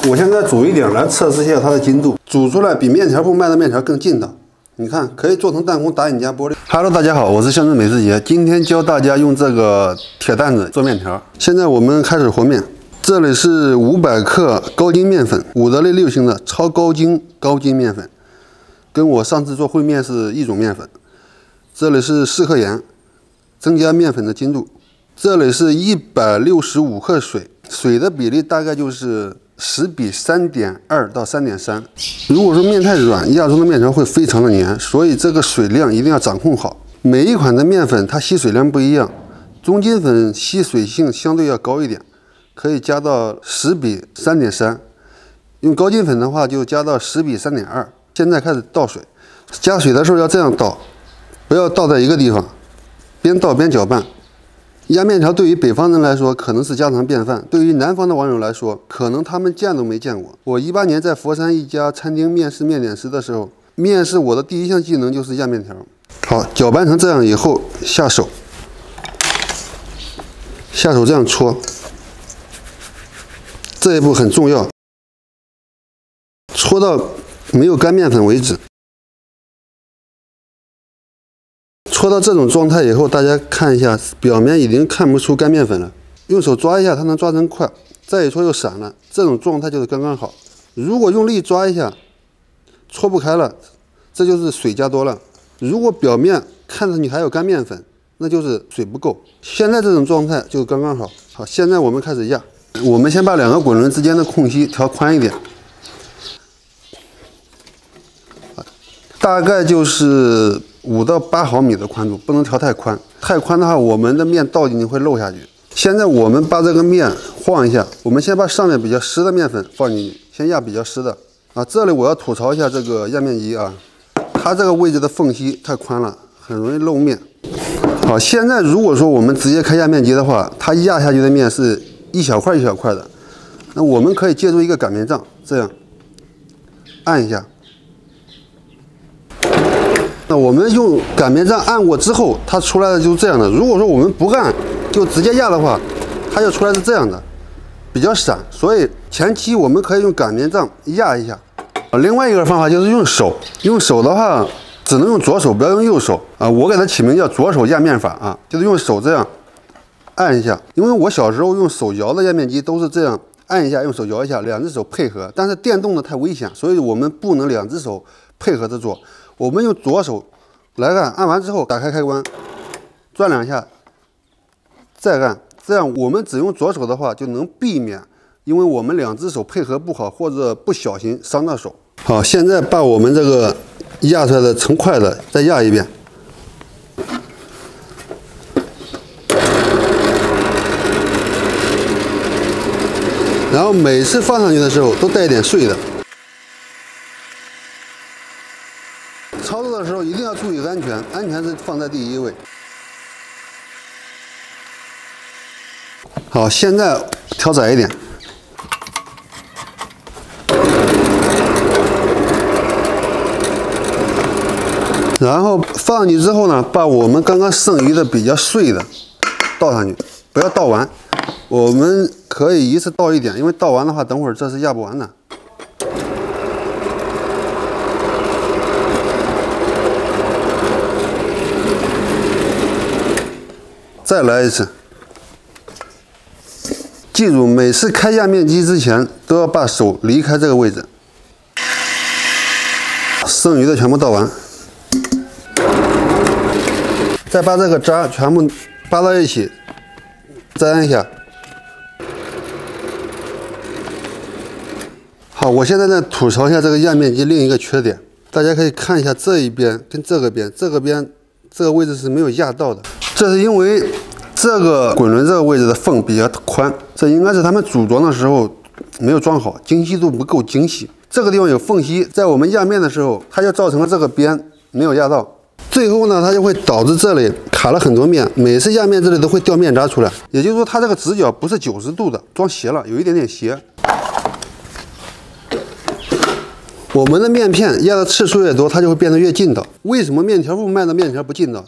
我现在煮一点来测试一下它的筋度，煮出来比面条铺卖的面条更劲道。你看，可以做成弹弓打你家玻璃。Hello， 大家好，我是乡村美食节，今天教大家用这个铁担子做面条。现在我们开始和面，这里是500克高筋面粉，伍德利6星的超高筋面粉，跟我上次做烩面是一种面粉。这里是4克盐，增加面粉的筋度。这里是165克水，水的比例大概就是10比3.2到3.3。如果说面太软，压中的面条会非常的黏，所以这个水量一定要掌控好。每一款的面粉它吸水量不一样，中筋粉吸水性相对要高一点，可以加到10比3.3。用高筋粉的话就加到10比3.2。现在开始倒水，加水的时候要这样倒，不要倒在一个地方，边倒边搅拌。压面条对于北方人来说可能是家常便饭，对于南方的网友来说，可能他们见都没见过。我18年在佛山一家餐厅面试面点师的时候，面试我的第一项技能就是压面条。好，搅拌成这样以后，下手这样搓，这一步很重要，搓到没有干面粉为止。搓到这种状态以后，大家看一下，表面已经看不出干面粉了。用手抓一下，它能抓成块，再一搓又散了。这种状态就是刚刚好。如果用力抓一下，搓不开了，这就是水加多了。如果表面看着你还有干面粉，那就是水不够。现在这种状态就刚刚好。好，现在我们开始压。我们先把2个滚轮之间的空隙调宽一点，大概就是5到8毫米的宽度，不能调太宽。太宽的话，我们的面倒进去会漏下去。现在我们把这个面晃一下，我们先把上面比较湿的面粉放进去，先压比较湿的。这里我要吐槽一下这个压面机啊，它这个位置的缝隙太宽了，很容易漏面。好，现在如果说我们直接开压面机的话，它压下去的面是一小块一小块的。那我们可以借助一个擀面杖，这样按一下。那我们用擀面杖按过之后，它出来的就是这样的。如果说我们不按，就直接压的话，它就出来是这样的，比较散。所以前期我们可以用擀面杖压一下。另外一个方法就是用手，用手的话只能用左手，不要用右手啊。我给它起名叫左手压面法啊，就是用手这样按一下。因为我小时候用手摇的压面机都是这样按一下，用手摇一下，2只手配合。但是电动的太危险，所以我们不能2只手配合着做。我们用左手来按，按完之后打开开关，转2下，再按。这样我们只用左手的话，就能避免因为我们2只手配合不好或者不小心伤到手。好，现在把我们这个压出来的成块的再压一遍。然后每次放上去的时候都带一点碎的。操作的时候一定要注意安全，安全是放在第1位。好，现在调窄一点，然后放进去之后呢，把我们刚刚剩余的比较碎的倒上去，不要倒完，我们可以一次倒一点，因为倒完的话，等会儿这是压不完的。再来一次，记住每次开压面机之前都要把手离开这个位置，剩余的全部倒完，再把这个渣全部扒到一起，再按一下。好，我现在在吐槽一下这个压面机另一个缺点，大家可以看一下这一边跟这个边，这个位置是没有压到的。这是因为这个滚轮这个位置的缝比较宽，这应该是他们组装的时候没有装好，精细度不够精细。这个地方有缝隙，在我们压面的时候，它就造成了这个边没有压到。最后呢，它就会导致这里卡了很多面，每次压面这里都会掉面渣出来。也就是说，它这个直角不是90度的，装斜了，有一点点斜。我们的面片压的次数越多，它就会变得越劲道。为什么面条铺卖的面条不劲道？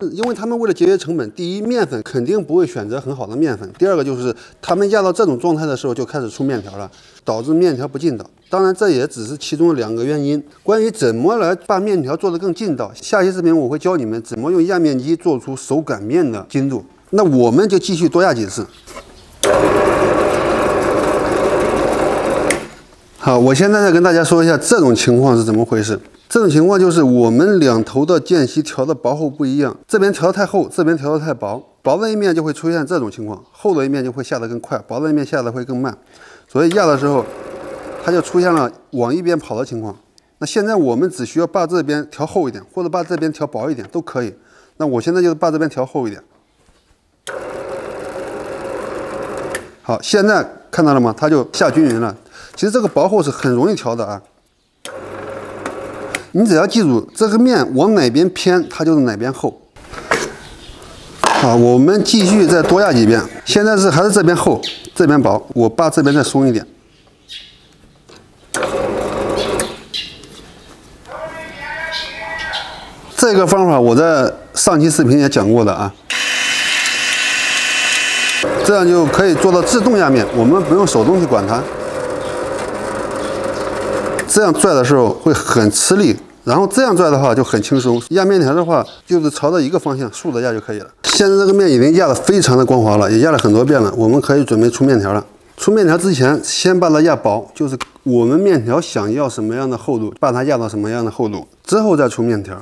因为他们为了节约成本，第一，面粉肯定不会选择很好的面粉；第二个就是他们压到这种状态的时候就开始出面条了，导致面条不劲道。当然，这也只是其中2个原因。关于怎么来把面条做得更劲道，下期视频我会教你们怎么用压面机做出手擀面的筋度。那我们就继续多压几次。好，我现在再跟大家说一下这种情况是怎么回事。这种情况就是我们两头的间隙调的薄厚不一样，这边调的太厚，这边调的太薄，薄的一面就会出现这种情况，厚的一面就会下得更快，薄的一面下得会更慢，所以压的时候它就出现了往一边跑的情况。那现在我们只需要把这边调厚一点，或者把这边调薄一点都可以。那我现在就是把这边调厚一点。好，现在看到了吗？它就下均匀了。其实这个薄厚是很容易调的啊。你只要记住，这个面往哪边偏，它就是哪边厚。好，我们继续再多压几遍。现在还是这边厚，这边薄，我把这边再松一点。这个方法我在上期视频也讲过的啊。这样就可以做到自动压面，我们不用手动去管它。这样拽的时候会很吃力，然后这样拽的话就很轻松。压面条的话就是朝着一个方向竖着压就可以了。现在这个面已经压得非常的光滑了，也压了很多遍了，我们可以准备出面条了。出面条之前，先把它压薄，就是我们面条想要什么样的厚度，把它压到什么样的厚度，之后再出面条。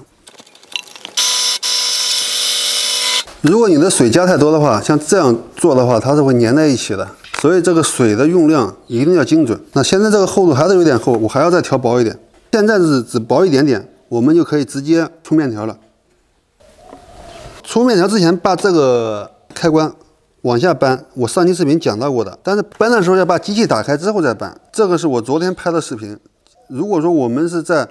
如果你的水加太多的话，像这样做的话，它是会粘在一起的。所以这个水的用量一定要精准。那现在这个厚度还是有点厚，我还要再调薄一点。现在是只薄一点点，我们就可以直接出面条了。出面条之前把这个开关往下扳，我上期视频讲到过的。但是扳的时候要把机器打开之后再扳。这个是我昨天拍的视频。如果说我们是在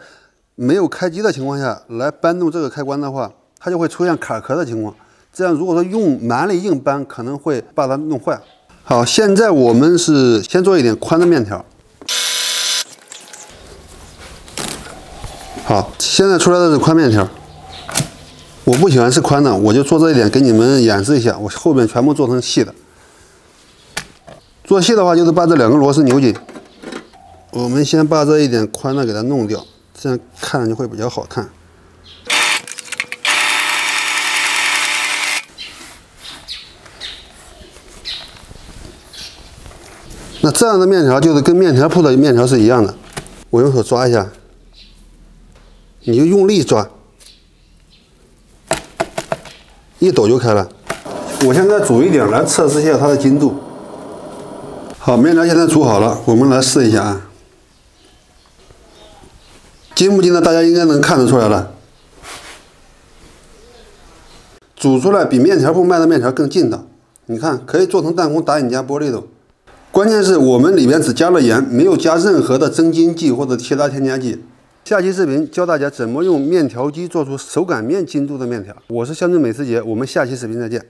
没有开机的情况下来扳动这个开关的话，它就会出现卡壳的情况。这样如果说用蛮力硬扳，可能会把它弄坏。好，现在我们是先做一点宽的面条。好，现在出来的是宽面条。我不喜欢吃宽的，我就做这一点给你们演示一下。我后面全部做成细的。做细的话，就是把这2个螺丝扭紧。我们先把这一点宽的给它弄掉，这样看上去会比较好看。那这样的面条就是跟面条铺的面条是一样的。我用手抓一下，你就用力抓，一抖就开了。我现在煮一点来测试一下它的筋度。好，面条现在煮好了，我们来试一下啊。筋不筋的，大家应该能看得出来了。煮出来比面条铺卖的面条更劲道。你看，可以做成弹弓打你家玻璃都。关键是我们里面只加了盐，没有加任何的增筋剂或者其他添加剂。下期视频教大家怎么用面条机做出手擀面筋度的面条。我是乡村美食节，我们下期视频再见。